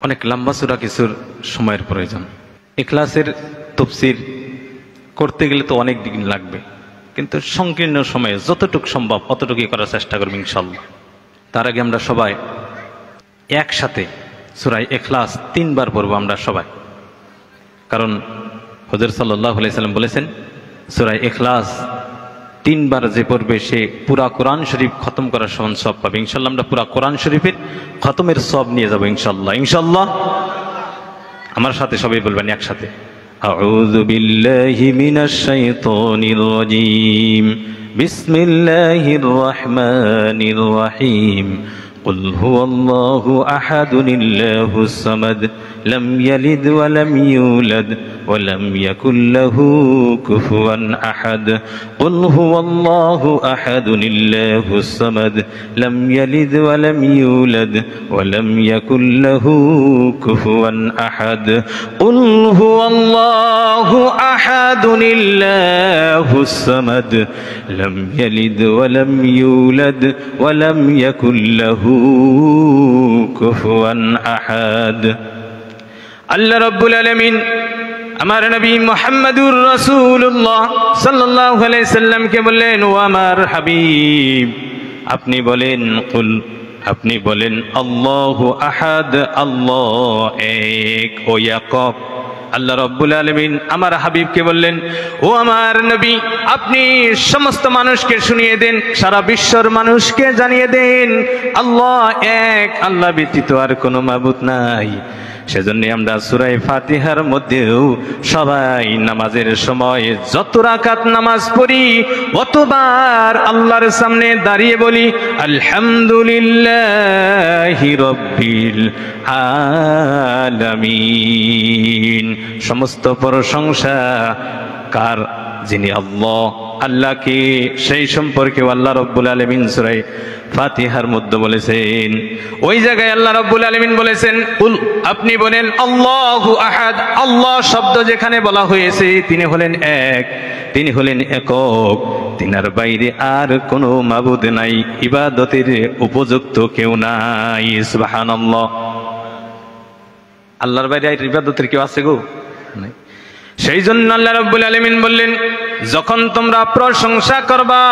অনেক লম্বা সূরা কিছুর সময়ের প্রয়োজন। ইখলাসের তাফসীর করতে গেলে তো অনেক দিন লাগবে, কিন্তু সংকীর্ণ সময়ে যতটুকু সম্ভব অতটুকুই করার চেষ্টা করব ইনশাআল্লাহ। তার আগে আমরা সবাই একসাথে সূরা ইখলাস 3 বার পড়ব আমরা সবাই, কারণ হুজুর সাল্লাল্লাহু আলাইহি সাল্লাম বলেছেন সূরা ইখলাস 3 বার যে পড়বে সে পুরা কোরআন শরীফ খতম করার সমান সওয়াব পাবে ইনশাআল্লাহ। আমরা পুরা কোরআন শরীফের খতমের সওয়াব নিয়ে যাব ইনশাআল্লাহ। ইনশাআল্লাহ আমার সাথে সবাই বলবেন একসাথে, আউযু বিল্লাহি মিনাশ শাইতানির রাজীম, বিসমিল্লাহির রহমানির রহিম, قل هو الله أحد الله الصمد لم يلد ولم يولد ولم يكن له كفوا أحد قل هو الله أحد الله الصمد لم يلد ولم يولد ولم يكن له كفوا أحد قل هو الله أحد الله الصمد لم يلد ولم يولد ولم يكن له কুফুয়ান আহাদ। আল্লাহ রাব্বুল আলামিন আমার নবী মুহাম্মদুর রাসূলুল্লাহ সাল্লাল্লাহু আলাইহি সাল্লামকে বললেন, ও আমার হাবিব আপনি বলেন, কুল আপনি বলেন আল্লাহু আহাদ, আল্লাহ এক ও একক। আল্লাহ রাব্বুল আলামিন আমার হাবিবকে বললেন, ও আমার নবী আপনি সমস্ত মানুষকে শুনিয়ে দেন, সারা বিশ্বর মানুষকে জানিয়ে দেন আল্লাহ এক, আল্লাহ ব্যতীত আর কোনো মাবুদ নাই। সেজন্য আমরা সূরা ফাতিহার মধ্যেও সবাই নামাজের সময় যত রাকাত নামাজ পড়ি অতবার আল্লাহর সামনে দাঁড়িয়ে বলি আলহামদুলিল্লাহি রাব্বিল আলামিন। সমস্ত প্রশংসা কার? যিনি আল্লাহ, আল্লাহকে, সেই সম্পর্কে আল্লাহ রাব্বুল আলামিন সূরা ফাতিহার মধ্যে বলেছেন। ওই জায়গায় আল্লাহ রাব্বুল আলামিন বলেছেন কুল আপনি বলেন আল্লাহু আহাদ, আল্লাহ শব্দ যেখানে বলা হয়েছে তিনি হলেন এক, তিনি হলেন একক, তিনার বাইরে আর কোনো মাবুদ নাই, ইবাদতের উপযুক্ত কেউ নাই। সুবহানাল্লাহ। আল্লাহর বাইরে আর ইবাদতের কেউ আছে গো? নাই। সেই জন্য আল্লাহ রাব্বুল আলামিন বললেন যখন তোমরা প্রশংসা করবা,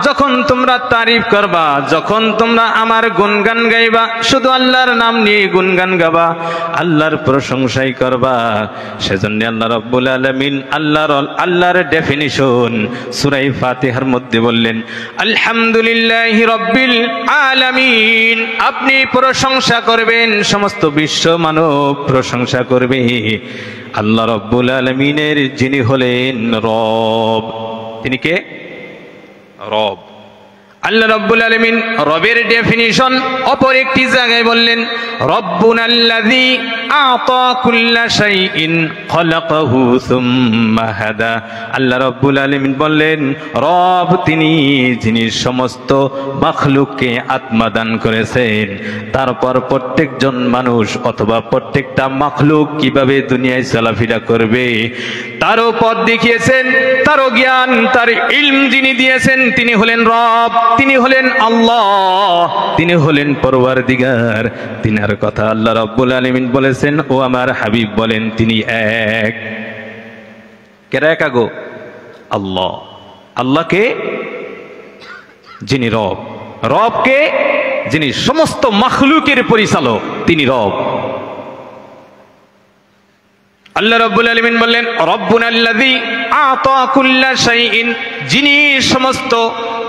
যখন তোমরা তারিফ করবা, যখন তোমরা আমার গুণগান গাইবা, শুধু আল্লাহর নাম নিয়ে গুণগান গাবা, আল্লাহর প্রশংসাই করবা, সেজন্য আল্লাহ রাব্বুল আলামিন আল্লাহর ডেফিনিশন সূরা ফাতিহার মধ্যে বললেন আলহামদুলিল্লাহি রাব্বিল আলামিন। আপনি প্রশংসা করবেন, সমস্ত বিশ্ব মানব প্রশংসা করবে আল্লাহ রাব্বুল আলামিনের, যিনি হলেন রব। তিনি কে? রব। আল্লাহ রাব্বুল আলামিন রবের ডেফিনিশন অপর একটি জায়গায় বললেন রব্বুনাল্লাযী আ'তা কুল্লা শাইইন খালাকাহু সুম্মা হাদা। আল্লাহ রাব্বুল আলামিন বললেন রব তিনি যিনি সমস্ত মাখলুককে আত্মা দান করেছেন, তারপর প্রত্যেকজন মানুষ অথবা প্রত্যেকটা মাখলুক কিভাবে দুনিয়ায় চলাফেরা করবে তারও পথ দেখিয়েছেন, তারও জ্ঞান, তার ইলম যিনি দিয়েছেন তিনি হলেন রব, তিনি হলেন আল্লাহ, তিনি হলেন পরওয়ারদিগার। তিনার কথা আল্লাহ রাব্বুল আলামিন বলেছেন, ও আমার হাবিব বলেন তিনি এক। কেরা একা গো? আল্লাহ। আল্লাহকে যিনি রব, রবকে যিনি সমস্ত মাখলুকের পরিচালক তিনি রব। আল্লাহ রাব্বুল আলামিন বললেন রব্বুনাল্লাযী আ'তা কুল্লা শাইইন, যিনি সমস্ত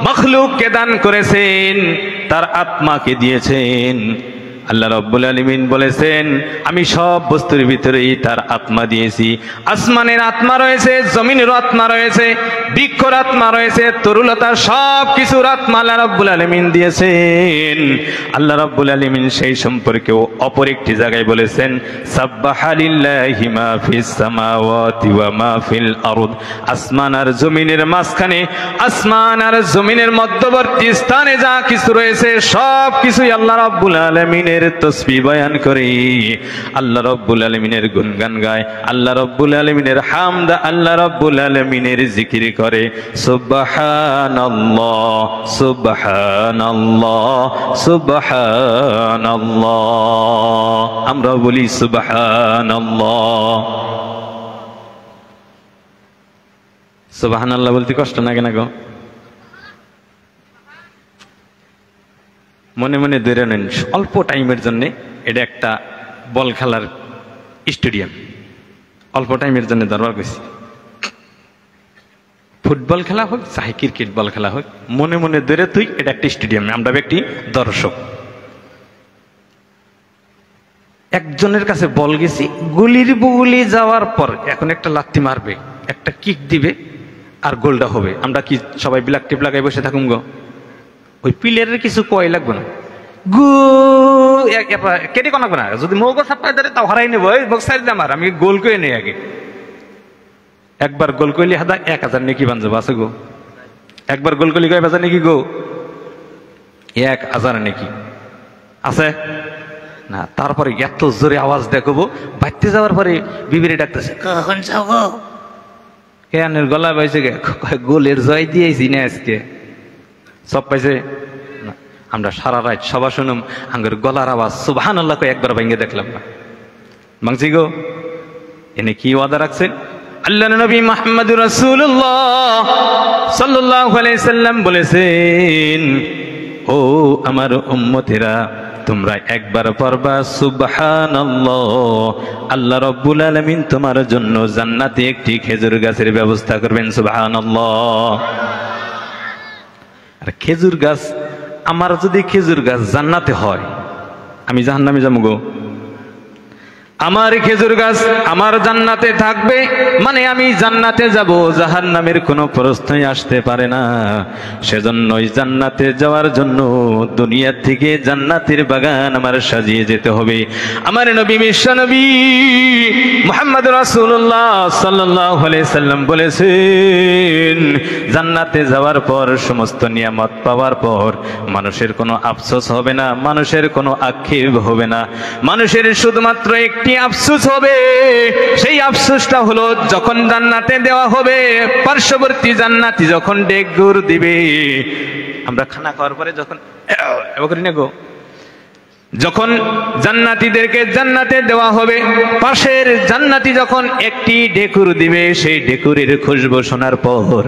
মাখলুককে দান করেছেন, তার আত্মাকে দিয়েছেন। আল্লাহ রাব্বুল আলামিন বলেছেন আমি সব বস্তুর ভিতরেই তার আত্মা দিয়েছি। আসমানের আত্মা রয়েছে, জমিনের আত্মা রয়েছে, বৃক্ষর আত্মা রয়েছে, তরুলতা, সব কিছুর আত্মা আল্লাহ রাব্বুল আলামিন দিয়েছেন। আল্লাহ রাব্বুল আলামিন সেই সম্পর্কেও অপর একটি জায়গায় বলেছেন সাব্বাহা লিল্লাহি মা ফিস সামাওয়াতি ওয়া মা ফিল আরদ। আসমান আর জমিনের মাঝখানে, আসমান আর জমিনের মধ্যবর্তী স্থানে যা কিছু রয়েছে সব কিছুই আল্লাহ রাব্বুল আলামিনের। আলামিনের তাসবিহ বয়ান করে, আল্লাহ রাব্বুল আলামিনের গুণগান গায়, আল্লাহ রাব্বুল আলামিনের হামদ, আল্লাহ রাব্বুল আলামিনের জিকির করে। সুবহানাল্লাহ সুবহানাল্লাহ সুবহানাল্লাহ, আমরা বলি সুবহানাল্লাহ। সুবহানাল্লাহ বলতে কষ্ট লাগে না গো? মনে মনে ধরে নেন, অল্প টাইমের জন্য এটা একটা বল খেলার স্টেডিয়াম, অল্প টাইমের জন্য দরবার করছি। ফুটবল খেলা হোক চাহে ক্রিকেট বল খেলা হোক, মনে মনে ধরে তুই এটা একটা স্টেডিয়াম, আমরা একটি দর্শক। একজনের কাছে বল গেছি, গুলির বুগুলি যাওয়ার পর এখন একটা লাত্তি মারবে, একটা কিক দিবে আর গোলটা হবে। আমরা কি সবাই ব্ল্যাক টিপ লাগাই বসে থাকুন গো? ওই প্লেয়ারের কিছু কয় লাগবে না, গু কেটে কোন লাগবে না। যদি মৌগো ছাপ্পাই ধরে তাও হারাই নেবো, বক্সাই আমার আমি গোল করে নেই আগে। একবার গোল করলে হাদা 1000 নাকি বানজাবো আছে গো। একবার গোল করলে কয় বাজার নাকি গো? 1000 নাকি আছে না। তারপরে এত জোরে আওয়াজ দেখবো, বাড়তে যাওয়ার পরে বিবিরে ডাকতেছে, কখন যাও গো? কেনের গলা পাইছে গে, গোলের জয় দিয়েছি না আজকে, সব পাইছে না। আমরা সারা রাত সবার শুনুম আঙ্গের গলার আওয়াজ সুবহানাল্লাহ কই একবার ভেঙে দেখলাম না। মাংসি গো এনে কি ওয়াদা রাখছেন? আল্লাহ নবী মুহাম্মদুর রাসূলুল্লাহ সাল্লাল্লাহু আলাইহি সাল্লাম বলেছেন, ও আমার উম্মতেরা, তোমরা একবার পড়বা সুবহানাল্লাহ, আল্লাহ রাব্বুল আলামিন তোমার জন্য জান্নাতে একটি খেজুর গাছের ব্যবস্থা করবেন। সুবহানাল্লাহ। আর খেজুর গাছ, আমার যদি খেজুর গাছ জান্নাতে হয়, আমি জাহান্নামে যাবো গো? আমার খেজুর গাছ আমার জান্নাতে থাকবে মানে আমি জান্নাতে যাব, জাহান্নামের কোনো প্রশ্নই আসতে পারে না। সেজন্যই জান্নাতে যাওয়ার জন্য দুনিয়া থেকে জান্নাতের বাগান আমার সাজিয়ে যেতে হবে। আমার নবী বিশ্ব নবী মুহাম্মদ রাসূলুল্লাহ সাল্লাল্লাহু আলাইহি সাল্লাম বলেছেন, জান্নাতে যাওয়ার পর সমস্ত নিয়ামত পাওয়ার পর মানুষের কোনো আফসোস হবে না, মানুষের কোনো আক্ষেপ হবে না। মানুষের শুধুমাত্র একটি আফসোস হবে, সেই আফসোসটা হলো যখন জান্নাতে দেওয়া হবে, পার্শ্ববর্তী জান্নাতি যখন ডেক গুড় দিবে। আমরা খানা খাওয়ার পরে যখন করি না গো, যখন জান্নাতীদেরকে জান্নাতে দেওয়া হবে, পাশের জান্নাতি যখন একটি ডেকুর দিবে, সেই ডেকুরের খুশবু শোনার পর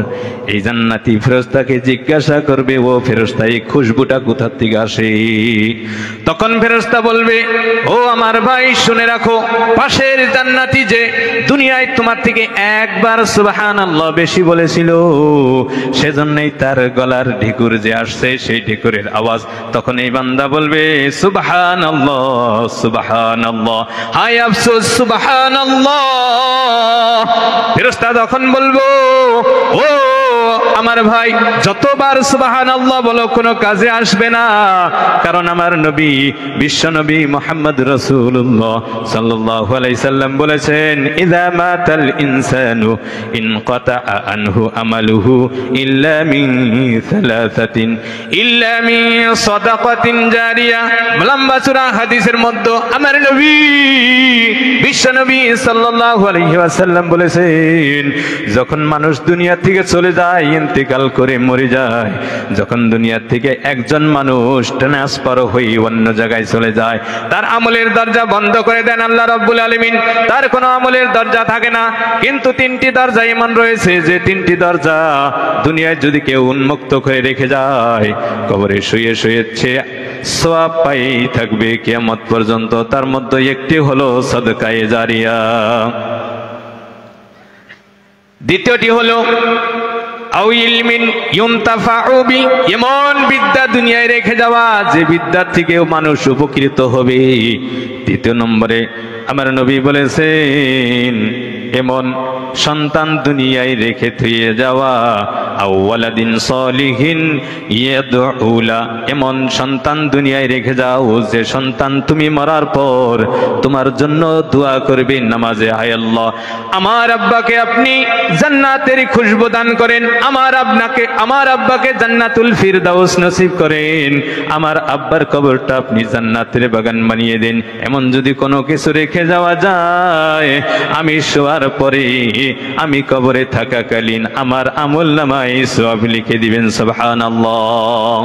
এই জান্নাতি ফেরেশতাকে জিজ্ঞাসা করবে, ও ফেরেশতা এই খুশবুটা কোথা থেকে আসে? তখন ফেরেশতা বলবে, ও আমার ভাই শুনে রাখো, পাশের জান্নাতি যে দুনিয়ায় তোমার থেকে একবার সুবহানাল্লাহ বেশি বলেছিল, সেজন্যই তার গলার ঢেকুর যে আসছে, সেই ঢেকুরের আওয়াজ তখন এই বান্দা বলবে সুবহানাল্লাহ সুবহানাল্লাহ, হায় আফসোস সুবহানাল্লাহ। ফেরেশতা তখন বলবো, ও আমার ভাই যতবার সুবহানাল্লাহ বলো কোনো কাজে আসবে না, কারণ আমার নবী বিশ্ব নবী মুহাম্মদ রাসূলুল্লাহ সাল্লাল্লাহু আলাইহি সাল্লাম বলেছেন, ইযা মাতাল ইনসানু ইনকাতা আনহু আমালুহু ইল্লা মিন সালাসাতিন ইল্লা মিন সাদাকাতিন জারিয়া। লম্বা সূরা হাদিসের মধ্যে আমার নবী বিশ্ব নবী সাল্লাল্লাহু আলাইহি ওয়াসাল্লাম বলেছেন, যখন মানুষ দুনিয়া থেকে চলে যায়, ইন্তেকাল করে মরে যায়, যখন দুনিয়া থেকে একজন মানুষ ট্রান্সফার হয়ে অন্য জায়গায় চলে যায়, তার আমলের দরজা বন্ধ করে দেন আল্লাহ রাব্বুল আলামিন, তার কোনো আমলের দরজা থাকে না। কিন্তু 3টি দরজা এমন রয়েছে যে 3টি দরজা দুনিয়ায় যদি কেউ উন্মুক্ত করে রেখে যায়, কবরে শুয়ে শুয়ে সওয়াব পাই থাকবে কিয়ামত পর্যন্ত। তার মধ্যে একটি হলো সাদকায়ে জারিয়া, দ্বিতীয়টি হলো আও ইলমিন ইউনতাফাউ বি, এমন বিদ্যা দুনিয়ায় রেখে যাওয়া যে বিদ্যা থেকেও মানুষ উপকৃত হবে। তৃতীয় নম্বরে আমার নবী বলেছেন, এমন সন্তান দুনিয়ায় রেখে থুয়ে যাওয়া, আওয়ালাদিন সলিহিন ইয়াদউলা, এমন সন্তান দুনিয়ায় রেখে যাও যে সন্তান তুমি মরার পর তোমার জন্য দোয়া করবে নামাজে, হায় আল্লাহ আমার আব্বাকে আপনি জান্নাতের খুশবু দান করেন, আমার আব্বাকে জান্নাতুল ফিরদাউস নসিব করেন, আমার আব্বার কবরটা আপনি জান্নাতের বাগান বানিয়ে দেন। এমন যদি কোনো কিছু রেখে যাওয়া যায়, আমি শোয়ার পরে আমি কবরে থাকাকালীন আমার আমল নামায় সওয়াব লিখে দিবেন। সুবহানাল্লাহ।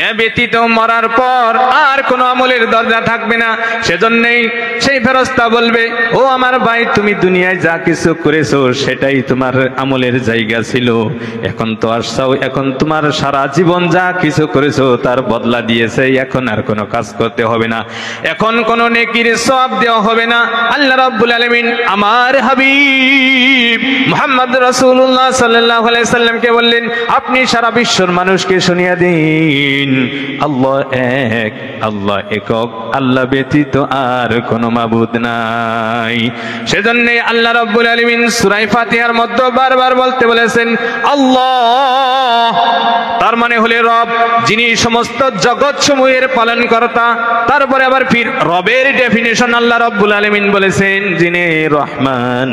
এ ব্যতীত মরার পর আর কোনো আমলের দরজা থাকবে না। সেজন্যই সেই ফেরেশতা বলবে, ও আমার ভাই তুমি দুনিয়ায় যা কিছু করেছো সেটাই তোমার আমলের জায়গা ছিল, এখন তো আসছাও, এখন তোমার সারা জীবন যা কিছু করেছো তার বদলা দিয়েছে, এখন আর কোনো কাজ করতে হবে না, এখন কোনো নেকির সওয়াব দেওয়া হবে না। আল্লাহ রাব্বুল আলামিন আমার হাবিব মুহাম্মদ রাসূলুল্লাহ সাল্লাল্লাহু আলাইহি সাল্লামকে বললেন, আপনি সারা বিশ্বের মানুষকে শুনিয়ে দিন আল্লাহ এক, আল্লাহ একক, আল্লাহ ব্যতীত আর কোনো মাবুদ নাই। সেজন্যই আল্লাহ রাব্বুল আলামিন সূরা ফাতিহার মধ্যে বারবার বলতে বলেছেন আল্লাহ, তার মানে হলো রব, যিনি সমস্ত জগৎ সমূহের পালনকর্তা। তারপরে আবার ফির রবের ডেফিনিশন আল্লাহ রাব্বুল আলামিন বলেছেন যিনি রহমান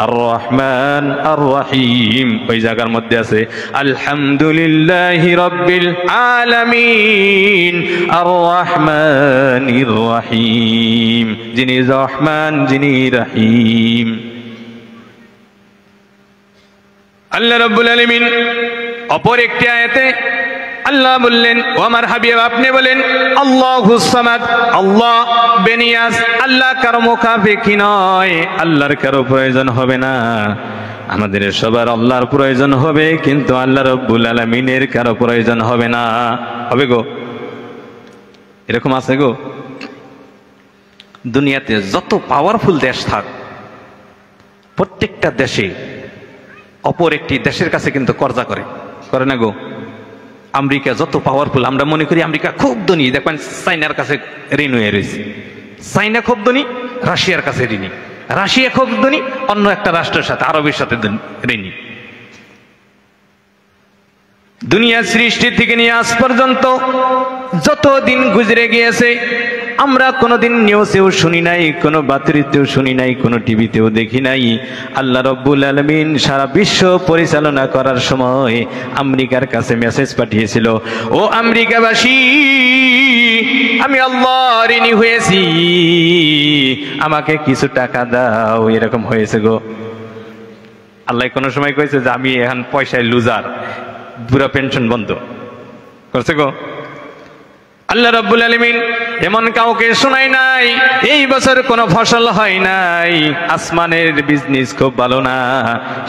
আর রহমান আর রহিম। ওই জায়গার মধ্যে আছে আলহামদুলিল্লাহি রাব্বিল আলামিন আর রহমানির রহিম, যিনি রহমান যিনি রহিম। আল্লাহ রাব্বুল আলামিন অপর একটি আয়াতে আল্লাহ বললেন, ও আমার হাবিব আপনি বলেন আল্লাহুস সামাদ, আল্লাহ বেনিয়াজ, আল্লাহ কারো মুখাপেক্ষী নয়, আল্লাহর কারো প্রয়োজন হবে না। আমাদের সবার আল্লাহর প্রয়োজন হবে, কিন্তু আল্লাহ রাব্বুল আলামিনের কারো প্রয়োজন হবে না। হবে গো? এরকম আছে গো? দুনিয়াতে যত পাওয়ারফুল দেশ থাক, প্রত্যেকটা দেশে অপর একটি দেশের কাছে কিন্তু কর্জা করে না গো? আমেরিকা যত পাওয়ারফুল, আমরা মনে করি আমেরিকা খুব ধনী, দেখবেন চাইনার কাছে ঋণ হয়ে রয়েছে। চাইনা খুব ধনী, রাশিয়ার কাছে ঋণী, রাশিয়া খুব ধনী, অন্য একটা রাষ্ট্রের সাথে আরবের সাথে ঋণী। দুনিয়া সৃষ্টি থেকে নিয়ে আজ পর্যন্ত যত দিন গুজরে গিয়েছে, আমরা কোনোদিন নিউজেও শুনি নাই, কোনো বাতরিতেও শুনি নাই, কোনো টিভিতেও দেখি নাই আল্লাহ রাব্বুল আলামিন সারা বিশ্ব পরিচালনা করার সময় আমেরিকার কাছে মেসেজ পাঠিয়েছিল, ও আমেরিকাবাসী আমি আল্লাহ ঋণী হয়েছি, আমাকে কিছু টাকা দাও। এরকম হয়েছে গো? আল্লাহ কোনো সময় কইছে যে আমি এখন পয়সায় লুজার, পুরো পেনশন বন্ধ করছে গো? আল্লাহ রাব্বুল আলামিন এমন কাউকে শোনাই নাই এই বছর কোনো ফসল হয় নাই, আসমানের বিজনেস খুব ভালো না,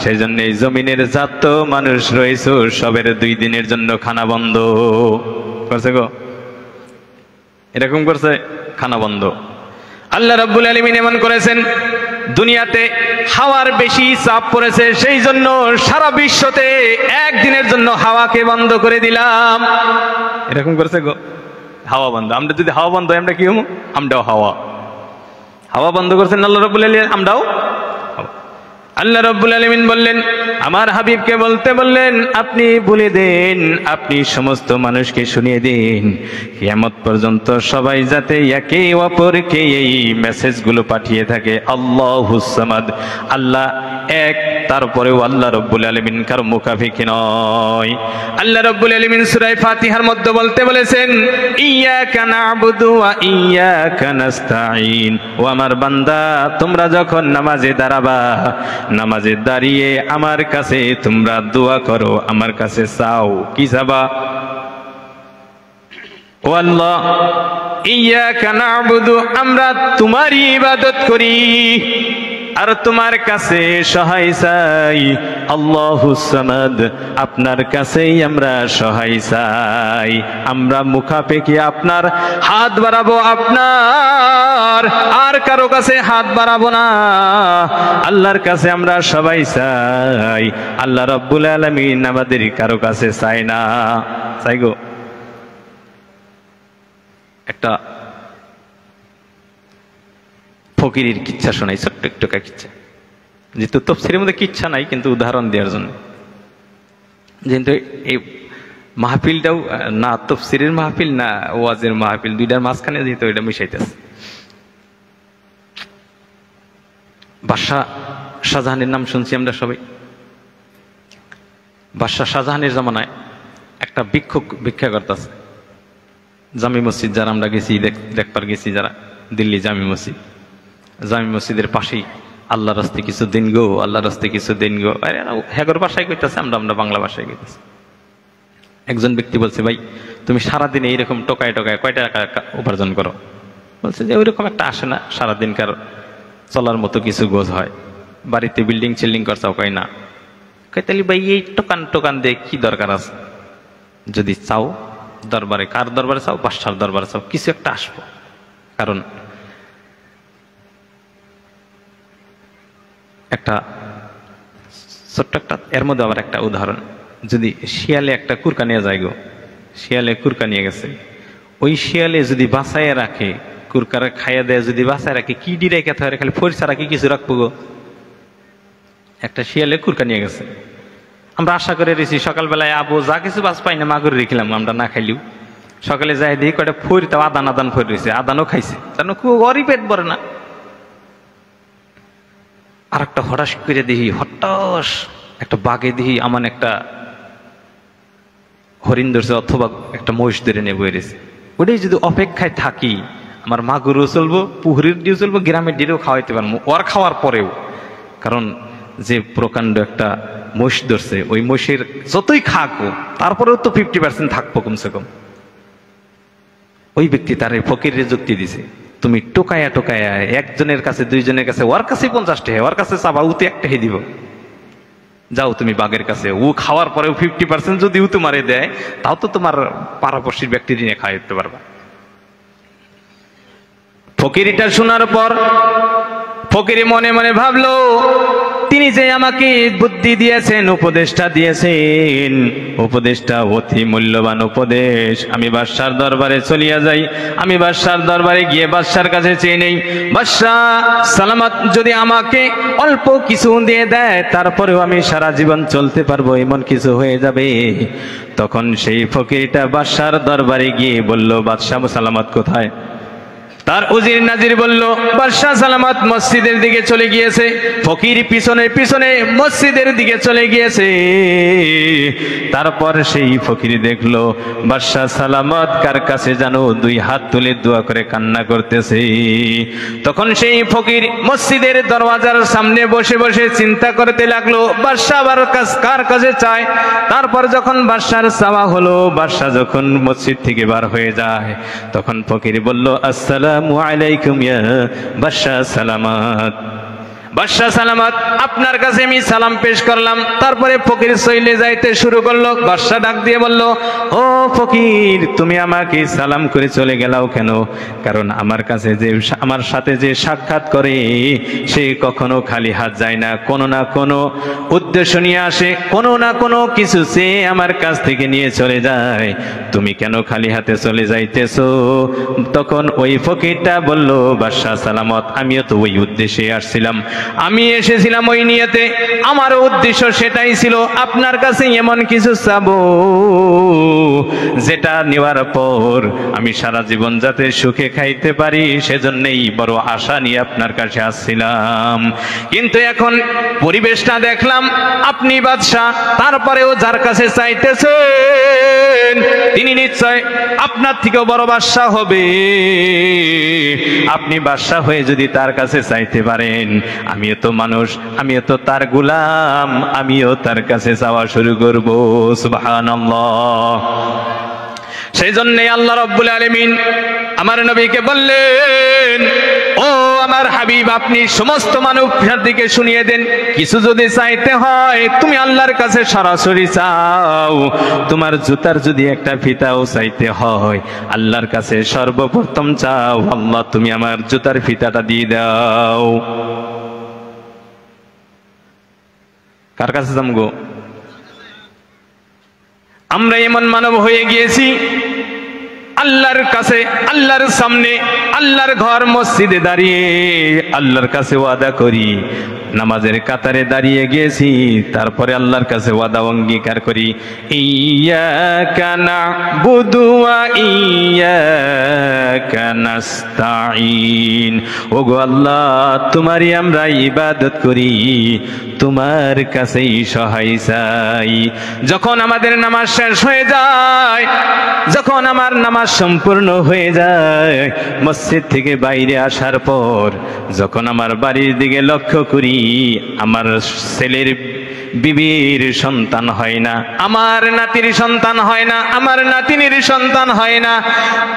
সেই জন্য এই জমিনের যত মানুষ রয়েছে সবের 2 দিনের জন্য খানা বন্ধ করছে গো? এরকম করছে, খানা বন্ধ। আল্লাহ রাব্বুল আলামিন এমন করেছেন, দুনিয়াতে হাওয়ার বেশি চাপ পড়েছে, সেই জন্য সারা বিশ্বতে 1 দিনের জন্য হাওয়াকে বন্ধ করে দিলাম। এরকম করছে গো? হাওয়া বন্ধ। আমরা যদি হাওয়া বন্ধ হয় আমরা কি হবো? আমরাও হাওয়া বন্ধ করছেন আল্লাহ রাব্বুল আলামিন, আমরাও। আল্লাহ রাব্বুল আলামিন বললেন, আমার হাবিবকে বলতে বললেন আপনি বলে দেন, আপনি সমস্ত মানুষকে শুনিয়ে দিন কিয়ামত পর্যন্ত সবাই যাতে একে অপরকে এই মেসেজগুলো পাঠিয়ে থাকে, আল্লাহুস সামাদ, আল্লাহ এক, তারপরেও আল্লাহ রাব্বুল আলামিন কারো মুখাপেক্ষী নয়। আল্লাহ রাব্বুল আলামিন সূরা ফাতিহার মধ্যে বলতে বলেছেন, ইয়্যাকা না'বুদু ওয়া ইয়্যাকা নাস্তাঈন, ও আমার বান্দা তোমরা যখন নামাজে দাঁড়াবা, নামাজে দাঁড়িয়ে আমার কাছে তোমরা দোয়া করো, আমার কাছে চাও। কি চাবা? ও আল্লাহ ইয়্যাকা না'বুদু, আমরা তোমারই ইবাদত করি আর তোমার কাছে সহায় চাই। আল্লাহুস সামাদ, আপনার কাছেই আমরা সহায় চাই। আমরা মুখাপেক্ষী আপনার হাত বাড়াবো, আপনার আর কারো কাছে হাত বাড়াবো না। আল্লাহর কাছে আমরা সবাই চাই, আল্লাহ রাব্বুল আলামিন আমাদের কারো কাছে চাই না। চাই গো? একটা ফকিরের কিচ্ছা শোনাই, ছোট্ট একটু কিচ্ছা, যেহেতু তফসিরের মধ্যে কিচ্ছা নাই কিন্তু উদাহরণ দেওয়ার জন্য। যেহেতু এই মাহফিলটাও না তফসিরের মাহফিল না ওয়াজের মাহফিল, দুইটার মাঝখানে যেহেতু এটা মিশাইতেছে। বাদশাহ শাহজাহানের নাম শুনছি আমরা সবাই। বাদশাহ শাহজাহানের জামানায় একটা ভিক্ষা করতেছে জামি মসজিদ, যারা আমরা গেছি দেখবার গেছি যারা, দিল্লি জামি মসজিদ, জামি মসজিদের পাশেই আল্লাহ রাস্তে কিছু দিন গো, আল্লাহ রাস্তে কিছু দিন গো, হ্যাগর ভাষায় কইতেছে, আমরা বাংলা ভাষায় কইতেছি। একজন ব্যক্তি বলছে, ভাই তুমি সারাদিনে এইরকম টোকায় টোকায় কয়টা টাকা উপার্জন করো? বলছে যে ওইরকম একটা আসে না, সারাদিনকার চলার মতো কিছু গোজ হয়, বাড়িতে বিল্ডিং চিল্ডিং করছাও কয় না। কয় তাহলে ভাই এই টোকান দিয়ে কি দরকার আছে? যদি চাও দরবারে, কার দরবারে চাও? বাদশার দরবারে চাও, কিছু একটা আসবো। কারণ একটা ছোট্ট একটা, এর মধ্যে আবার একটা উদাহরণ, যদি শিয়ালে একটা কুরকা নিয়ে যায় গো, শিয়ালে কুরকা নিয়ে গেছে, ওই শিয়ালে যদি বাঁচাইয়া রাখে, কুরকারে খাইয়া দেয়, যদি বাঁচায় রাখে, কি ডি রেখে থাকে, খালি ফরিদ ছাড়া কি কিছু রাখবো গো? একটা শিয়ালে কুরকা নিয়ে গেছে, আমরা আশা করে রেছি সকালবেলায় আবু যা কিছু বাস পাই না মা করে রেখিলাম, আমরা না খাইলেও সকালে যাই দিই কয়টা ফরি, তাও আদান ফরি রয়েছে, আদানও খাইছে, জানো খুব গরিব পেট ভরে না। আর একটা হঠাৎ করে দিহি, হঠাৎ একটা বাঘে দিহি আমার একটা হরিণ ধরছে অথবা একটা মহিষ ধরে নিয়ে বয়ে রয়েছে, ওটাই যদি অপেক্ষায় থাকি, আমার মা গরুও চলবো, পুহরির দিয়েও চলবো, গ্রামের দিয়েও খাওয়াইতে পারবো, ওর খাওয়ার পরেও। কারণ যে প্রকাণ্ড একটা মহিষ ধরছে, ওই মহিষের যতই খাকো তারপরেও তো 50% থাকবো কমসে কম। ওই ব্যক্তি তার এই ফকিরের যুক্তি দিছে, তুমি টোকায়া একজনের কাছে দুইজনের কাছে, ওর কাছে 50 টাকা, ওর কাছে চাবা উতে একটা হে দিব, যাও তুমি বাঘের কাছে, ও খাওয়ার পরেও 50% যদি ও তোমারে দেয়, তাও তো তোমার পাড়াপড়শির ব্যক্তি নিয়ে খাওয়াইতে পারবা। ফকির এটা শোনার পর ফকিরি মনে মনে ভাবলো, তিনি যে আমাকে বুদ্ধি দিয়েছেন, উপদেশটা দিয়েছেন, উপদেশটা অতি মূল্যবান উপদেশ। আমি বাদশার দরবারে চলিয়া যাই, আমি বাদশার দরবারে গিয়ে বাদশার কাছে চেয়ে নেই, বাদশা সালামত যদি আমাকে অল্প কিছু দিয়ে দেয়, তারপরেও আমি সারা জীবন চলতে পারবো, এমন কিছু হয়ে যাবে। তখন সেই ফকিরটা বাদশার দরবারে গিয়ে বলল, বাদশা সালামত কোথায়? তার উজির নাজির বলল, বাদশাহ সালামত মসজিদের দিকে চলে গিয়েছে। ফকির পিছনে পিছনে মসজিদের দিকে চলে গিয়েছে। তারপর সেই ফকির দেখলো বাদশাহ সালামত কার কাছে জানো দুই হাত তুলে দোয়া করে কান্না করতেছে। তখন সেই ফকির মসজিদের দরওয়াজার সামনে বসে বসে চিন্তা করতে লাগলো, বাদশাহ আবার কার কাছে চায়। তারপর যখন বাদশার চাওয়া হলো, বাদশাহ যখন মসজিদ থেকে বার হয়ে যায়, তখন ফকির বলল, আসসালামু আলাইকুম ইয়া বাদশাহ সালামত। বাদশাহ সালামত, আপনার কাছে আমি সালাম পেশ করলাম। তারপরে ফকির চলে যাইতে শুরু করলো। বাদশাহ ডাক দিয়ে বলল, ও ফকির, তুমি আমাকে সালাম করে চলে গেলাও কেন? কারণ আমার কাছে যে, আমার সাথে যে সাক্ষাৎ করে, সে কখনো খালি হাত যায় না, কোনো না কোনো উদ্দেশ্য নিয়ে আসে, কোনো না কোনো কিছু সে আমার কাছ থেকে নিয়ে চলে যায়। তুমি কেন খালি হাতে চলে যাইতেছো? তখন ওই ফকিরটা বলল, বাদশাহ সালামত, আমিও তো ওই উদ্দেশ্যে আসছিলাম, আমি এসেছিলাম ওই নিয়তে, আমার উদ্দেশ্য সেটাই ছিল, আপনার কাছে এমন কিছু চাবো যেটা নেওয়ার পর আমি সারা জীবন যাতে সুখে খাইতে পারি, সেজন্যই বড় আশা নিয়ে আপনার কাছে আসছিলাম। কিন্তু এখন পরিবেশটা দেখলাম, আপনি বাদশাহ, তারপরেও যার কাছে চাইতেছেন তিনি নিশ্চয় আপনার থেকেও বড় বাদশাহ হবে। আপনি বাদশাহ হয়ে যদি তার কাছে চাইতে পারেন, আমিও তো মানুষ, আমিও তো তার গোলাম, আমিও তার কাছে চাওয়া শুরু করব। সুবহানাল্লাহ। সেই জন্যই আল্লাহ রাব্বুল আলামিন আমার নবীকে বললেন, ও আমার হাবিব, আপনি সমস্ত মানব জাতিকে শুনিয়ে দেন, কিছু যদি চাইতে হয় তুমি আল্লাহর কাছে সরাসরি চাও। তোমার জুতার যদি একটা ফিতাও চাইতে হয়, আল্লাহর কাছে সর্বপ্রথম চাও, আল্লাহ তুমি আমার জুতার ফিতাটা দিয়ে দাও। কার কাছে যাম গো? আমরা এমন মানব হয়ে গিয়েছি, আল্লাহর কাছে, আল্লাহর সামনে, আল্লাহর ঘর মসজিদে দাঁড়িয়ে আল্লাহর কাছে ওয়াদা করি, নামাজের কাতারে দাঁড়িয়ে গেছি, তারপরে আল্লাহর কাছে ওয়াদা অঙ্গীকার করি, ইয়্যাকা না'বুদু ওয়া ইয়্যাকা নাস্তাঈন। ওগো আল্লাহ, তোমারই আমরা ইবাদত করি, তোমার কাছেই সহায় চাই। যখন আমাদের নামাজ শেষ হয়ে যায়, যখন আমার নামাজ সম্পূর্ণ হয়ে যায়, মসজিদ থেকে বাইরে আসার পর যখন আমার বাড়ির দিকে লক্ষ্য করি, আমার ছেলের বিবির সন্তান হয় না, আমার নাতির সন্তান হয় না, আমার নাতিনির সন্তান হয় না।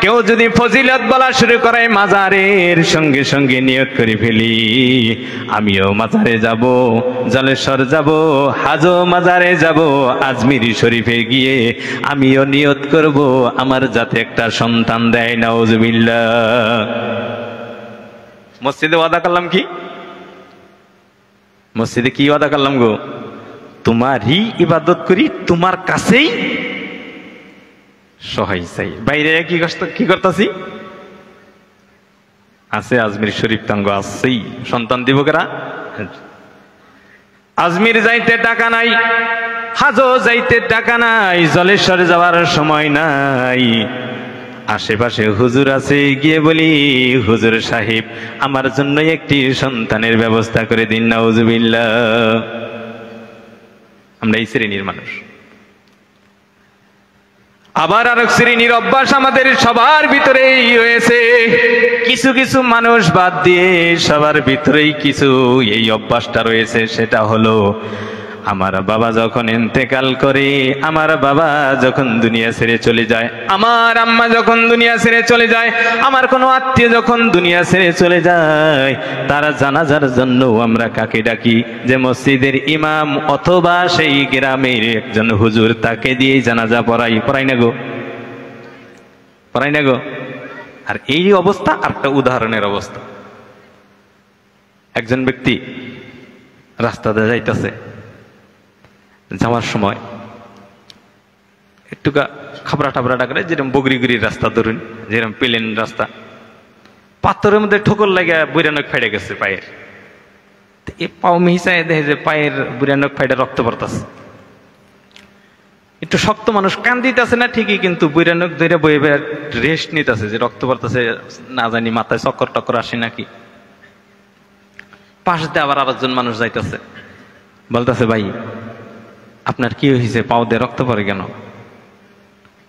কেউ যদি ফজিলত বলা শুরু করে, মাজারের সঙ্গে সঙ্গে নিয়ত করে ফেলি, আমিও মাজারে যাব, জলেশ্বর যাব, হাজো মাজারে যাব, আজমির শরীফে গিয়ে আমিও নিয়ত করব আমার যাতে একটা সন্তান দেয়। নাউজুবিল্লাহ। মসজিদে ওয়াদা করলাম কি? মসজিদে কি ওয়াদা করলাম গো? তোমারই ইবাদত করি, তোমার কাছেই সহায় চাই। বাইরে কি করতেছি? আছে আজমির শরীফ তাঙ্গ আছেই, সন্তান দিব কেরা? আজমির যাইতে টাকা নাই, হাজো যাইতে টাকা নাই, জলেশ্বরে যাওয়ার সময় নাই, আশেপাশে হুজুর আছে, গিয়ে বলি, হুজুর সাহেব আমার জন্য একটি সন্তানের ব্যবস্থা করে দিন। নাউজুবিল্লাহ। আমরা এই শ্রেণীর মানুষ। আবার আরেক শ্রেণীর অভ্যাস আমাদের সবার ভিতরেই রয়েছে, কিছু কিছু মানুষ বাদ দিয়ে সবার ভিতরেই কিছু এই অভ্যাসটা রয়েছে। সেটা হলো, আমার বাবা যখন ইন্তেকাল করে, আমার বাবা যখন দুনিয়া ছেড়ে চলে যায়, আমার আম্মা যখন দুনিয়া ছেড়ে চলে যায়, আমার কোনো আত্মীয় যখন দুনিয়া ছেড়ে চলে যায়, তারা জানাজার জন্য আমরা কাকে ডাকি? যে মসজিদের ইমাম অথবা সেই গ্রামের একজন হুজুর, তাকে দিয়েই জানাজা পড়াই না গো, পড়াই না গো। আর এই অবস্থা আরেকটা উদাহরণের অবস্থা। একজন ব্যক্তি রাস্তাতে যাইতেছে, যাওয়ার সময় একটু খাবরা টাবরা ডাকলে, যেরকম বগরিগুড়ির রাস্তা ধরুন, যেরকম প্লেন রাস্তা, পাথরের মধ্যে ঠোকর লাগে বুড়ানক ফাইডে গেছে পায়ের। এই পাও মিহিসায় দেখে যে পায়ের বুড়ানক ফাইডে রক্ত পড়তেছে। একটু শক্ত মানুষ কান দিতেছে না ঠিকই, কিন্তু বুড়ানক ধরে বয়ে বয়ে রেস্ট নিতেছে, যে রক্ত পড়তেছে, না জানি মাথায় চক্কর টক্কর আসে নাকি। পাশ দিয়ে আবার আরেকজন মানুষ যাইতেছে, বলতেছে, ভাই আপনার কি হয়েছে, পাও দিয়ে রক্ত পড়ে কেন?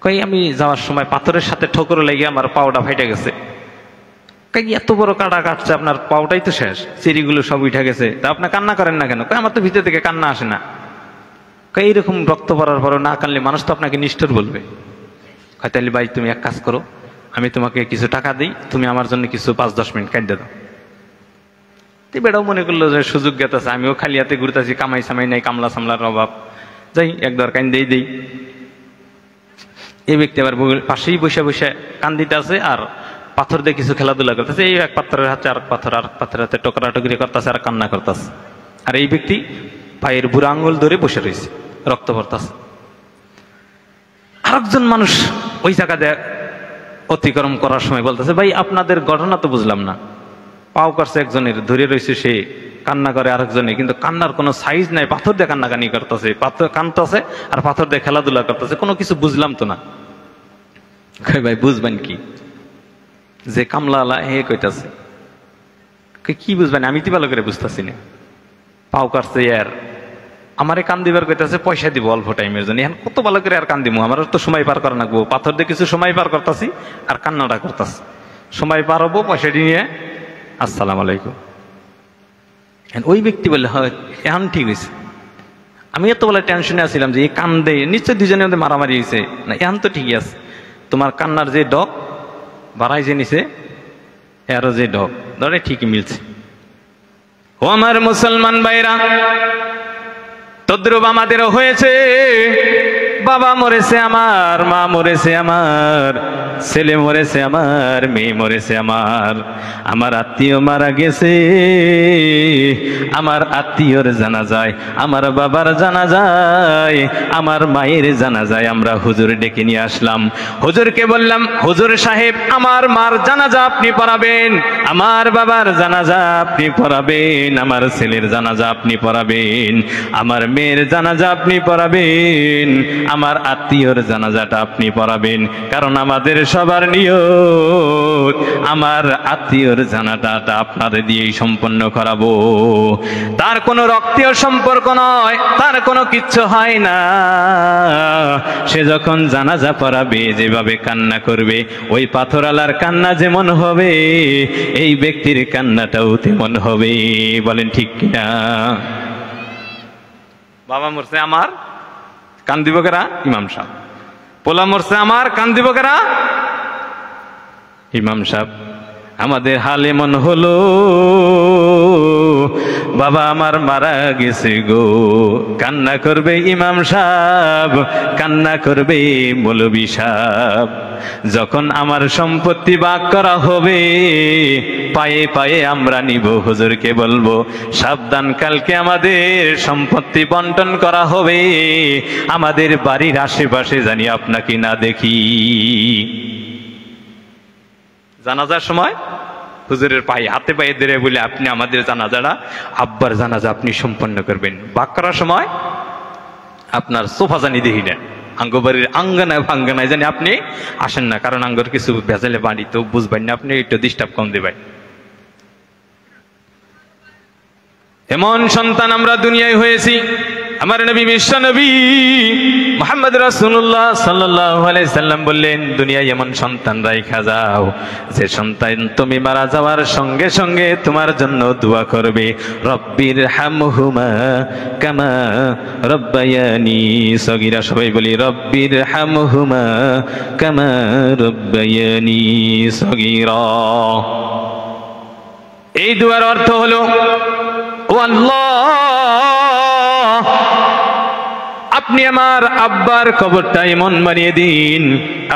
কই, আমি যাওয়ার সময় পাথরের সাথে ঠোকর লেগে আমার পাওটা ফাইটে গেছে। কই, এত বড় কাটা কাটছে, আপনার পাওটাই তো শেষ, চিড়িগুলো সব উঠে গেছে, তা আপনি কান্না করেন না কেন? কই, আমার তো ভিতর থেকে কান্না আসে না। কই, এইরকম রক্ত পড়ার পরও না কানলে মানুষ তো আপনাকে নিষ্ঠুর বলবে। কই, তাহলে ভাই তুমি এক কাজ করো, আমি তোমাকে কিছু টাকা দিই, তুমি আমার জন্য কিছু 5-10 মিনিট কাটিয়ে দাও। বেটাও মনে করলো যে সুযোগ গেতেছে, আমিও খালি হাতে ঘুরতেছি, কামাই সামাই নাই, কামলা সামলার অভাব, যাই একবার কান দেই। এই ব্যক্তি আবার পাশেই বসে বসে কান দিতে আছে, আর পাথর দিয়ে কিছু খেলাধুলা করতেছে। এই এক পাথরের হাতে আর পাথরের হাতে টকরাটকরি করতেছে আর কান্না করতেছে। আর এই ব্যক্তি পায়ের বুড়া আঙ্গুল ধরে বসে রয়েছে, রক্ত পড়তেছে। আরেকজন মানুষ ওই জায়গা দিয়ে অতিক্রম করার সময় বলতেছে, ভাই আপনাদের ঘটনা তো বুঝলাম না, পাও কাটছে একজনের, ধরে রয়েছে সে, কান্না করে আরেকজনে, কিন্তু কান্নার কোনো সাইজ নাই, পাথর দিয়ে কান্নাকানি করতেছে, পাথর কানতেছে আর পাথর দিয়ে খেলাধুলা করতেছে, কোনো কিছু বুঝলাম তো না। ভাই বুঝবেন কি? যে কামলা আলা হে কইতাছে, কি বুঝবেন? আমি তো ভালো করে বুঝতেছি না। পাও কাটছে আর আমারে কান দিবার কইতাছে, পয়সা দিব অল্প টাইমের জন্য। এখন কত ভালো করে আর কান দিব, আমার তো সময় পার করা লাগবো। পাথর দিয়ে কিছু সময় পার করতেছি আর কান্নাটা করতেছি, সময় পার হবো, পয়সাটি নিয়ে আসসালাম আলাইকুম। ওই ব্যক্তি বললে, হয় এখন ঠিক হয়েছে। আমি এত বলে টেনশনে আসছিলাম যে এই কান্দে নিশ্চয় দুজনের মধ্যে মারামারি হয়েছে না, এখন তো ঠিকই আছে। তোমার কান্নার যে ডক বাড়াই যে নিছে, এরও যে ডক ধরে ঠিকই মিলছে। ও আমার মুসলমান ভাইরা, তদ্রুপ আমাদেরও হয়েছে। বাবা মরেছে আমার, মা মরেছে আমার, ছেলে মরেছে আমার, মেয়ে মরেছে আমার আত্মীয় মারা গেছে, আমার আত্মীয়র জানাজায়, আমার বাবার জানাজায়, আমার মায়ের জানাজায় আমরা হুজুর ডেকে নিয়ে আসলাম। হুজুরকে বললাম, হুজুর সাহেব আমার মার জানাজা আপনি পড়াবেন, আমার বাবার জানাজা আপনি পড়াবেন, আমার ছেলের জানাজা আপনি পড়াবেন, আমার মেয়ের জানাজা আপনি পড়াবেন, আমার আত্মীয়র জানাজাটা আপনি পড়াবেন, কারণ আমাদের সবার নিয়ত আমার আত্মীয়র জানাজাটা আপনাদের দিয়েই সম্পন্ন করাবো। তার কোনো রক্তীয় সম্পর্ক নয়, তার কোনো কিচ্ছু হয় না। সে যখন জানাজা পড়াবে যেভাবে কান্না করবে, ওই পাথরওয়ালার কান্না যেমন হবে এই ব্যক্তির কান্নাটাও তেমন হবে। বলেন ঠিক কিনা? বাবা মরছে আমার, কান দিব কারা? ইমাম সাহেব। পোলা মরছে আমার, কান দিব কারা? ইমাম সাহেব। আমাদের হাল এমন হলো, বাবা আমার মারা গেছে গো, কান্না করবে ইমাম সাহেব, কান্না করবে মৌলবী সাহেব। যখন আমার সম্পত্তি ভাগ করা হবে পায়ে পায়ে আমরা নিব, হুজুরকে বলবো সাবধান, কালকে আমাদের সম্পত্তি বন্টন করা হবে, আমাদের বাড়ির আশেপাশে জানি আপনাকে না দেখি। জানাজার সময় হুজুরের পায়ে হাতে পায়ে ধরে বলে, আপনি আমাদের জানাজাটা, আব্বার জানাজা আপনি সম্পন্ন করবেন। ভাগ করার সময় আপনার সোফা জানি দেখি না, আঙ্গবাড়ির আঙ্গানায় ভাঙ্গানায় জানি আপনি আসেন না, কারণ আঙ্গর কিছু ভেজালে বাড়ি তো বুঝবেন না, আপনি একটু ডিস্টার্ব কম দেবেন। এমন সন্তান আমরা দুনিয়ায় হয়েছি। আমার নবী বিশ্ব নবী মুহাম্মদ রাসূলুল্লাহ সাল্লাল্লাহু আলাইহি সাল্লাম বললেন, দুনিয়ায় এমন সন্তান রাইখা যাও যে সন্তান তুমি মারা যাওয়ার সঙ্গে সঙ্গে তোমার জন্য দোয়া করবে, রব্বির হামহুমা কামা রব্বায়ানি সগীরা। সবাই বলি রব্বির হামহুমা কামা রব্বায়ানি সগীরা। এই দোয়ার অর্থ হলো, ও আল্লাহ আপনি আমার আব্বার কবরটা এমন বানিয়ে দিন,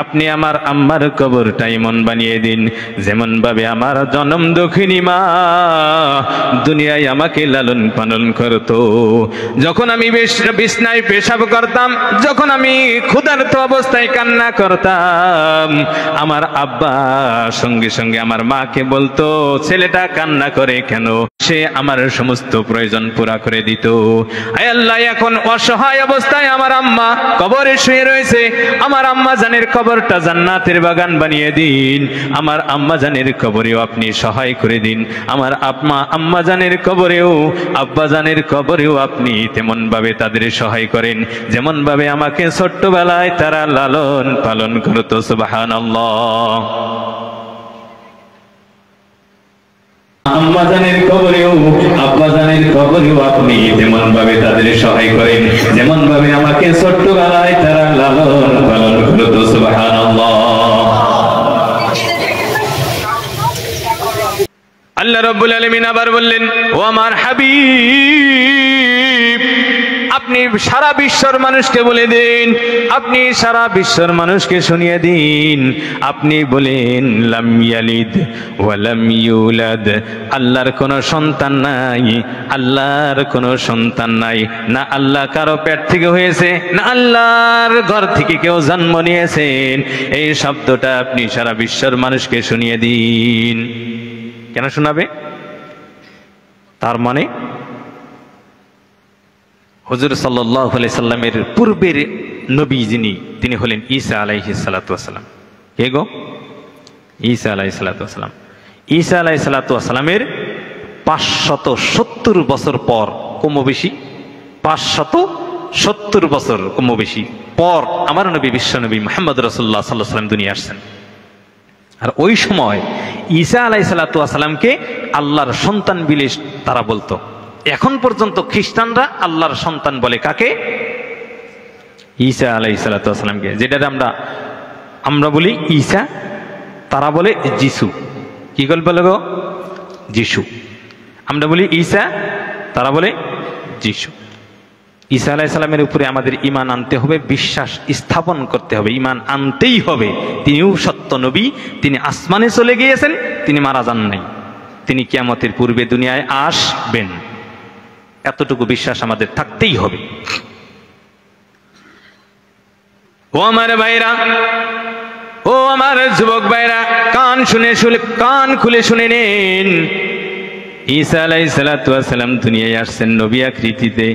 আপনি আমার আম্মার কবরটা এমন বানিয়ে দিন যেমন ভাবে আমার জনম দক্ষিণী মা দুনিয়ায় আমাকে লালন পালন করতো। যখন আমি বিছনায় পেশাব করতাম, যখন আমি ক্ষুধার্ত অবস্থায় কান্না করতাম, আমার আব্বা সঙ্গে সঙ্গে আমার মাকে বলতো, ছেলেটা কান্না করে কেন? সে আমার সমস্ত প্রয়োজন পুরা করে দিত। আয় আল্লাহ, এখন অসহায় অবস্থায় আমার আম্মা কবরে শুয়ে রয়েছে, আমার আম্মা জানের কবরটা জান্নাতের বাগান বানিয়ে দিন, আমার আম্মা জানের কবরেও আপনি সহায় করে দিন, আমার আম্মা জানের কবরেও আব্বা জানের কবরেও আপনি তেমন ভাবে তাদের সহায় করেন যেমন ভাবে আমাকে ছোট্টবেলায় তারা লালন পালন করতো। সুবহানাল্লাহ। আম্মা জানের কবরেও আব্বা জানের কবরেও আপনি তেমন ভাবে তাদের সহায় করেন যেমন ভাবে আমাকে ছোট্টবেলায় তারা লালন পালন করতো। সুবহানাল্লাহ। আল্লাহ রাব্বুল আলামিন আবার বললেন, ও আমার হাবিব, আপনি সারা বিশ্বর মানুষকে বলে দিন, আপনি সারা বিশ্বর মানুষকে শুনিয়ে দিন, আপনি বলেন লাম ইয়ালিদ ওয়া লাম ইউলাদ, আল্লাহর কোনো সন্তান নাই, আল্লাহর কোনো সন্তান নাই, না আল্লাহ কারো পেট থেকে হয়েছে, না আল্লাহর ঘর থেকে কেউ জন্ম নিয়েছেন। এই শব্দটা আপনি সারা বিশ্বর মানুষকে শুনিয়ে দিন। কেন শোনাবে? তার মানে হুজুর সাল্লাল্লাহু আলাইহি সাল্লামের পূর্বের নবী যিনি, তিনি হলেন ঈসা আলাইহিস সালাতু ওয়াস সালাম। কে গো? ঈসা আলাইহিস সালাতু ওয়াস সালাম। ঈসা আলাইহিস সালাতু ওয়াস সালামের 570 বছর পর, কম বেশি 570 বছর কম বেশি পর আমার নবী বিশ্ব নবী মুহাম্মদ রাসূলুল্লাহ সাল্লাল্লাহু আলাইহি সাল্লাম দুনিয়া আসছেন। আর ওই সময় ঈসা আলাইহিস সালাতু ওয়াস সালামকে আল্লাহর সন্তান বলে তারা বলতো। এখন পর্যন্ত খ্রিস্টানরা আল্লাহর সন্তান বলে কাকে? ঈসা আলাইহিস সালাতু ওয়াস সালামকে। যেটা আমরা বলি ঈসা, তারা বলে যিশু। কি গল্প গো? যিশু। আমরা বলি ঈসা, তারা বলে যিশু। ঈসা আলাইহিস সালামের উপরে আমাদের ঈমান আনতে হবে, বিশ্বাস স্থাপন করতে হবে, ঈমান আনতেই হবে। তিনিও সত্য নবী, তিনি আসমানে চলে গিয়েছেন, তিনি মারা যান নাই, তিনি কিয়ামতের পূর্বে দুনিয়ায় আসবেন। এতটুকু বিশ্বাস আমাদের থাকতেই হবে। ও আমার ভাইরা, ও আমার যুবক ভাইরা, কান খুলে শুনে নিন। ঈসা আলাইহিস সালাম দুনিয়ায় আসছেন নবী আকৃতিতে,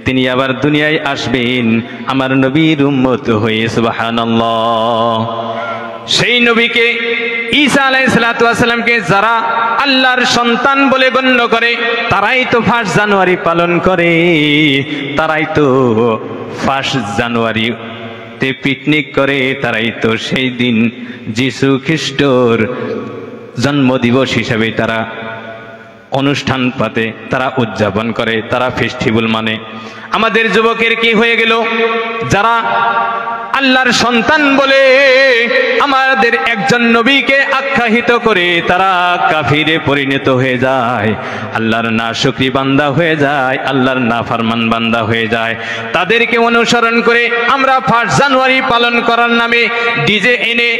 তিনি আবার দুনিয়ায় আসবেন আমার নবীর উম্মত হয়ে। সুবহানাল্লাহ। সেই নবীকে ঈসা আলাইহিস সালামকে যারা আল্লাহর সন্তান বলে গণ্য করে তারাই তো 1 জানুয়ারি পালন করে, তারাই তো 1 জানুয়ারিতে পিকনিক করে, তারাই তো সেই দিন যিশু খ্রিস্টর জন্মদিবস হিসেবে তারা অনুষ্ঠান পাতে, তারা উদযাপন করে, তারা ফেস্টিভ্যাল মানে। আমাদের যুবকের কি হয়ে গেল? যারা আল্লাহর সন্তান বলে আমাদের একজন নবীকে আখ্যায়িত করে তারা কাফিরে পরিণত হয়ে যায়, আল্লাহর নাশুকরি বান্দা হয়ে যায়, আল্লাহর নাফরমান বান্দা হয়ে যায়। তাদেরকে অনুসরণ করে আমরা 1 জানুয়ারি পালন করার নামে ডিজে এনে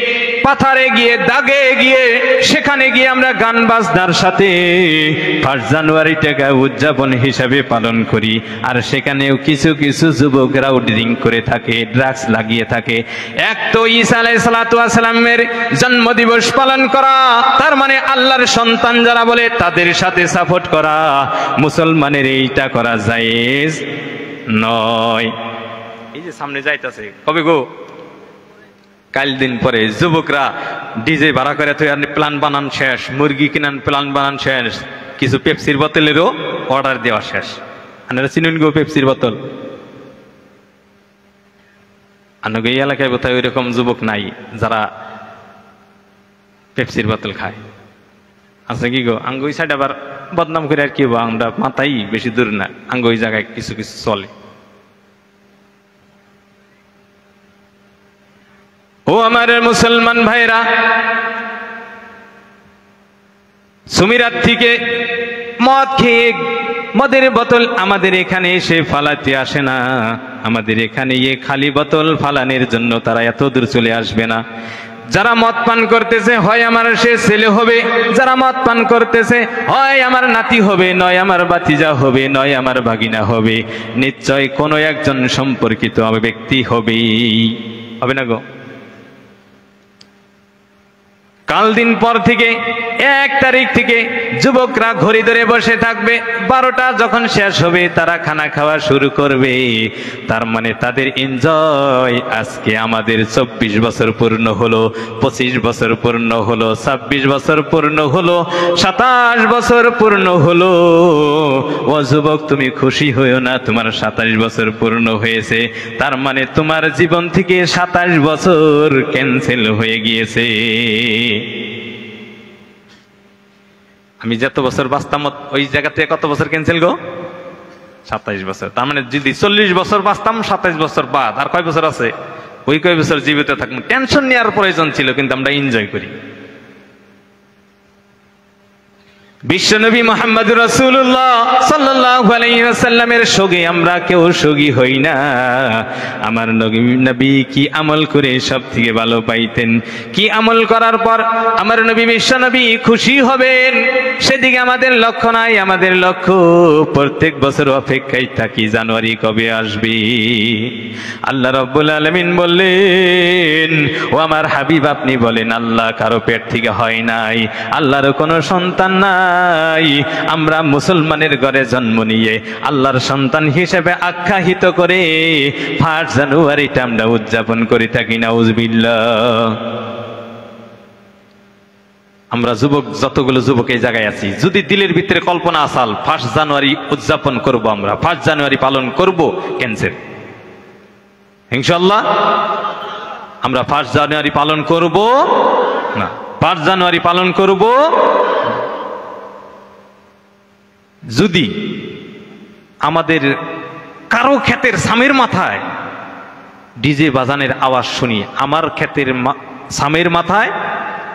পাথারে গিয়ে, দাগে গিয়ে, সেখানে গিয়ে আমরা গান বাজনার সাথে 1 জানুয়ারিটাকে উদযাপন হিসাবে পালন করি। আর সেখানেও কিছু কিছু যুবকরাও ড্রিঙ্ক করে থাকে, ড্রাগস লাগিয়ে থাকে। এক তো ঈসা আলাইহিস সালামের জন্মদিবস পালন করা, তার মানে আল্লাহর সন্তান যারা বলে তাদের সাথে সাপোর্ট করা। মুসলমানের এইটা করা জায়েজ নয়। এই যে সামনে যাইতাছে কবে গো, কাল দিন পরে যুবকরা ডিজে ভাড়া করে প্ল্যান বানান শেষ, মুরগি কিনান প্ল্যান বানান শেষ, কিছু পেপসির বোতলেরও অর্ডার দেওয়া শেষ। আপনারা চিনুন গো পেপসির বোতল? আনগে এই এলাকায় বোধহয় ওই রকম যুবক নাই যারা পেপসির বোতল খায়, আছে কি গো? আঙ্গ ওই সাইড আবার বদনাম করে আর কি হবো, আমরা মাথাই বেশি দূর না, আঙ্গ ওই জায়গায় কিছু কিছু চলে। ও আমার মুসলমান ভাইরা, সুমিরাত থেকে মদ খেয়ে মদের বোতল আমাদের এখানে এসে ফালাতে আসে না, আমাদের এখানে খালি বোতল ফালানোর জন্য তারা এত দূর চলে আসবে না। যারা মদ পান করতেছে হয় আমার সে ছেলে হবে, যারা মদ পান করতেছে হয় আমার নাতি হবে, নয় আমার ভাতিজা হবে, নয় আমার ভাগিনা হবে, নিশ্চয় কোনো একজন সম্পর্কিত ব্যক্তি হবে না গো? কাল দিন পর থেকে 1 তারিখ থেকে যুবকরা ঘড়ি ধরে বসে থাকবে, 12টা যখন শেষ হবে তারা খানা খাওয়া শুরু করবে। তার মানে তাদের এনজয়। আজকে আমাদের 24 বছর পূর্ণ হলো, 25 বছর পূর্ণ হলো, 26 বছর পূর্ণ হলো, 27 বছর পূর্ণ হলো। ও যুবক, তুমি খুশি হইও না, তোমার 27 বছর পূর্ণ হয়েছে, তার মানে তোমার জীবন থেকে 27 বছর ক্যান্সেল হয়ে গিয়েছে। আমি যত বছর বাঁচতাম ওই জায়গা থেকে কত বছর ক্যান্সেল গো? 27 বছর। তার মানে যদি 40 বছর বাঁচতাম 27 বছর বাদ আর কয় বছর আছে? ওই কয় বছর জীবিত থাকবো। টেনশন নেওয়ার প্রয়োজন ছিল, কিন্তু আমরা এনজয় করি। বিশ্বনবী মুহাম্মদুর রাসূলুল্লাহ সাল্লাল্লাহু আলাইহি ওয়াসাল্লামের সঙ্গে আমরা কেউ সঙ্গী হই না। আমার নবী কি আমল করে সব থেকে ভালো পাইতেন, কি আমল করার পর আমার নবী বিশ্বনবী খুশি হবেন, সেদিকে আমাদের লক্ষ্য নাই। আমাদের লক্ষ্য প্রত্যেক বছর অপেক্ষায় থাকি জানুয়ারি কবে আসবে। আল্লাহ রাব্বুল আলামিন বললেন, ও আমার হাবিব আপনি বলেন, আল্লাহ কারো পেট থেকে হয় নাই, আল্লাহর কোনো সন্তান নাই। আমরা মুসলমানের ঘরে জন্ম নিয়ে আল্লাহর সন্তান হিসেবে আখ্যায়িত করে 1 জানুয়ারিটা আমরা উদযাপন করে থাকি। নাউজুবিল্লাহ। আমরা যুবক, যতগুলো যুবক এই জায়গায় আছি, যদি দিলের ভিতরে কল্পনা আসাল 1 জানুয়ারি উদযাপন করব, আমরা 1 জানুয়ারি পালন করব, ক্যান্সেল ইনশাআল্লাহ। আমরা 1 জানুয়ারি পালন করব না, 5 জানুয়ারি পালন করব। যদি আমাদের কারো ক্ষেতের সামের মাথায় ডিজে বাজানের আওয়াজ শুনি, আমার ক্ষেতের সামের মাথায়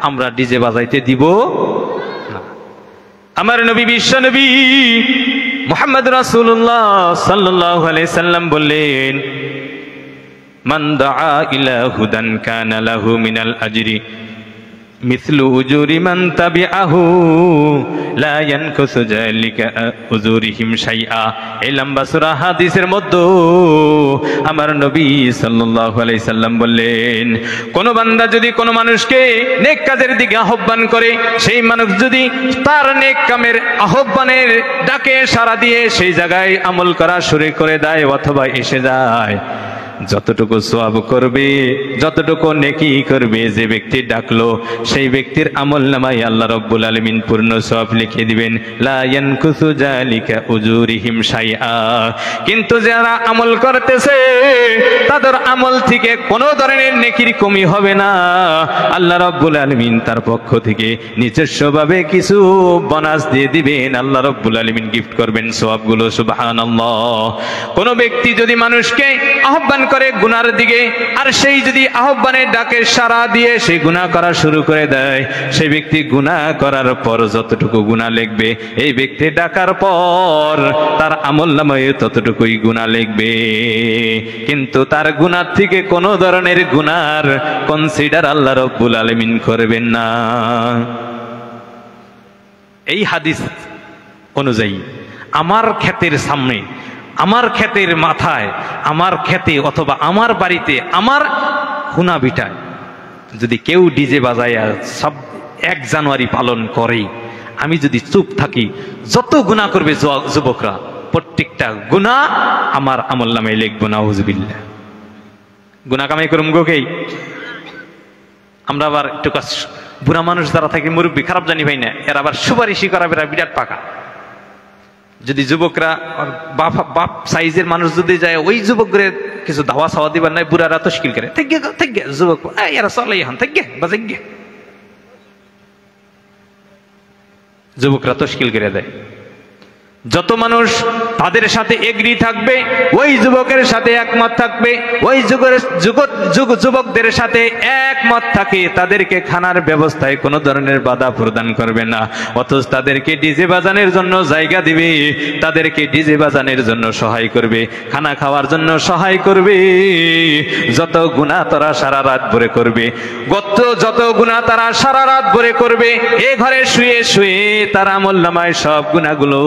আমরা ডিজে বাজাইতে দিব না। আমার নবী বিশ্বনবী মুহাম্মদ রাসূলুল্লাহ সাল্লাল্লাহু আলাইহি সাল্লাম বললেন, মান দাআ ইলা হুদান কানা লাহু মিনাল আজরি মিসলু উজুরি মান তাবিআহু লা ইয়ানকুসু যালিকা উজুরিহিম শাইআ। এই লম্বা সূরা হাদিসের মধ্যে আমার নবী সাল্লাল্লাহু আলাইহি সাল্লাম বললেন, কোন বান্দা যদি কোন মানুষকে নেক কাজের দিকে আহ্বান করে, সেই মানুষ যদি তার নেক কামের আহ্বানের ডাকে সাড়া দিয়ে সেই জায়গায় আমল করা শুরু করে দেয় অথবা এসে যায়, যতটুকু সওয়াব করবে, যতটুকু নেকি করবে যে ব্যক্তি ডাকলো, সেই ব্যক্তির আমলনামায় আল্লাহ রাব্বুল আলামিন পূর্ণ সওয়াব লিখে দিবেন। লা ইয়ানকুসু যালিকা উজুরিহিম শাইআ। কিন্তু যারা আমল করতেছে তাদের আমল থেকে কোনো ধরনের নেকির কমি হবে না। আল্লাহ রাব্বুল আলামিন তার পক্ষ থেকে নিজস্বভাবে কিছু বোনাস দিয়ে দিবেন। আল্লাহ রাব্বুল আলামিন গিফট করবেন সওয়াবগুলো। সুবহানাল্লাহ। কোন ব্যক্তি যদি মানুষকে আহ্বান করে গুনার দিকে, আর সেই যদি আহ্বানের ডাকে সাড়া দিয়ে সেই গুনাহ করা শুরু করে দেয়, সেই ব্যক্তি গুনাহ করার পর যতটুকু গুনাহ লিখবে, এই ব্যক্তি ডাকার পর তার আমলনামায় ততটুকুই গুনাহ লিখবে। কিন্তু তার গুনাহ থেকে কোনো ধরনের গুনার কনসিডার আল্লাহ রাব্বুল আলামিন করবেন না। এই হাদিস অনুযায়ী আমার ক্ষেতের সামনে, আমার ক্ষেতের মাথায়, আমার ক্ষেতে অথবা আমার বাড়িতে, আমার খুনা বিটায় যদি কেউ ডিজে বাজায় সব 1 জানুয়ারি পালন করে, আমি যদি চুপ থাকি, যত গুনাহ করবে যুবকরা প্রত্যেকটা গুনাহ আমার আমলনামায় লিখবো। নাউযুবিল্লাহ। গুনাহ কামাই করুম গোকেই আমরা আবার একটু বুড়া মানুষ যারা থাকে, মুরব্বী খারাপ জানি ভাই না, এরা আবার সুপারিশি করা বিরাট পাকা। যদি যুবকরা বাপ সাইজের মানুষ যদি যায়, ওই যুবকরে কিছু ধাওয়া ছাওয়া দিবার নাই, বুড়ারা তশকিল করে থেকে যুবক এরা চলে এখন থেকে বাজে, যুবকরা তশকিল করে দেয়। যত মানুষ তাদের সাথে এগ্রি থাকবে, ওই যুবকের সাথে একমত থাকবে, ওই যুবকদের সাথে একমত থাকে, তাদেরকে খানার ব্যবস্থায় কোনো ধরনের বাধা প্রদান করবে না, অথচ তাদেরকে ডিজে বাজানোর জন্য জায়গা দিবে, তাদেরকে ডিজে বাজানোর জন্য সহায় করবে, খানা খাওয়ার জন্য সহায় করবে। যত গুনাহ তারা সারা রাত ভরে করবে, যত গুনাহ তারা সারা রাত ভরে করবে, এ ঘরে শুয়ে শুয়ে তার আমলনামায় সব গুনাহগুলো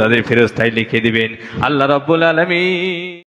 তাদের ফেরেশতায় লিখে দিবেন আল্লাহ রাব্বুল আলামিন।